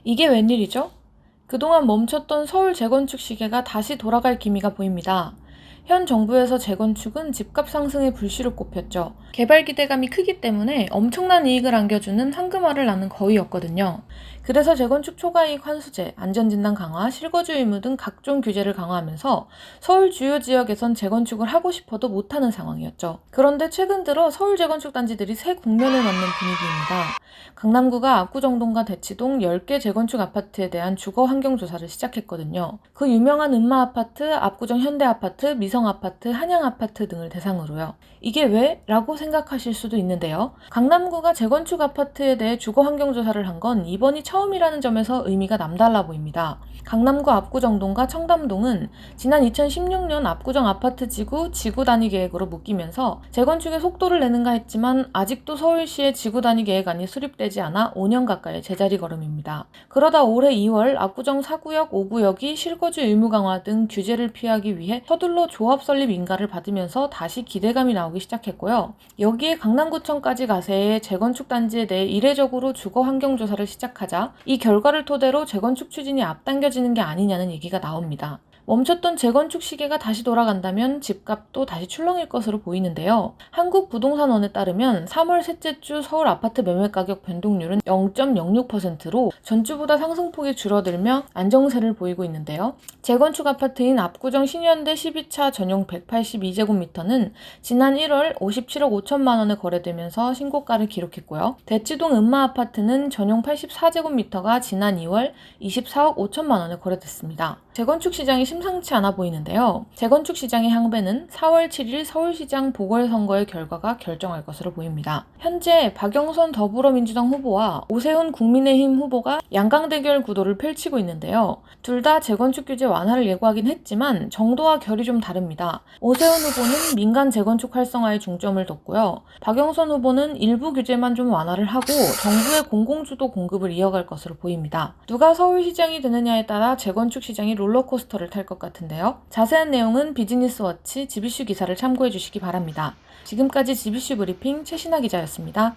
이게 웬일이죠? 그동안 멈췄던 서울 재건축 시계가 다시 돌아갈 기미가 보입니다. 현 정부에서 재건축은 집값 상승의 불씨로 꼽혔죠. 개발 기대감이 크기 때문에 엄청난 이익을 안겨주는 황금알을 낳는 거위였거든요. 그래서 재건축 초과이익 환수제, 안전진단 강화, 실거주 의무 등 각종 규제를 강화하면서 서울 주요 지역에선 재건축을 하고 싶어도 못하는 상황이었죠. 그런데 최근 들어 서울 재건축 단지들이 새 국면을 맞는 분위기입니다. 강남구가 압구정동과 대치동 10개 재건축 아파트에 대한 주거 환경 조사를 시작했거든요. 그 유명한 음마 아파트, 압구정 현대 아파트, 미성 아파트, 한양 아파트 등을 대상으로요. 이게 왜? 라고 생각하실 수도 있는데요. 강남구가 재건축 아파트에 대해 주거 환경 조사를 한 건 이번이 처음이라는 점에서 의미가 남달라 보입니다. 강남구 압구정동과 청담동은 지난 2016년 압구정 아파트 지구 단위 계획으로 묶이면서 재건축에 속도를 내는가 했지만 아직도 서울시의 지구 단위 계획안이 수립되지 않아 5년 가까이 제자리 걸음입니다. 그러다 올해 2월 압구정 4구역, 5구역이 실거주 의무 강화 등 규제를 피하기 위해 서둘러 조합 설립 인가를 받으면서 다시 기대감이 나오기 시작했고요. 여기에 강남구청까지 가세해 재건축 단지에 대해 이례적으로 주거 환경 조사를 시작하자 이 결과를 토대로 재건축 추진이 앞당겨지는 게 아니냐는 얘기가 나옵니다. 멈췄던 재건축 시계가 다시 돌아간다면 집값도 다시 출렁일 것으로 보이는데요. 한국부동산원에 따르면 3월 셋째 주 서울 아파트 매매가격 변동률은 0.06%로 전주보다 상승폭이 줄어들며 안정세를 보이고 있는데요. 재건축 아파트인 압구정 신현대 12차 전용 182제곱미터는 지난 1월 57억 5천만 원에 거래되면서 신고가를 기록했고요. 대치동 음마 아파트는 전용 84제곱미터가 지난 2월 24억 5천만 원에 거래됐습니다. 재건축 시장이 심상치 않아 보이는데요. 재건축 시장의 향배는 4월 7일 서울시장 보궐선거의 결과가 결정할 것으로 보입니다. 현재 박영선 더불어민주당 후보와 오세훈 국민의힘 후보가 양강대결 구도를 펼치고 있는데요. 둘 다 재건축 규제 완화를 예고하긴 했지만 정도와 결이 좀 다릅니다. 오세훈 후보는 민간 재건축 활성화에 중점을 뒀고요. 박영선 후보는 일부 규제만 좀 완화를 하고 정부의 공공주도 공급을 이어갈 것으로 보입니다. 누가 서울시장이 되느냐에 따라 재건축 시장이 롤러코스터를 탈 것 같은데요. 자세한 내용은 비즈니스워치 GBC 기사를 참고해 주시기 바랍니다. 지금까지 GBC 브리핑 최신아 기자였습니다.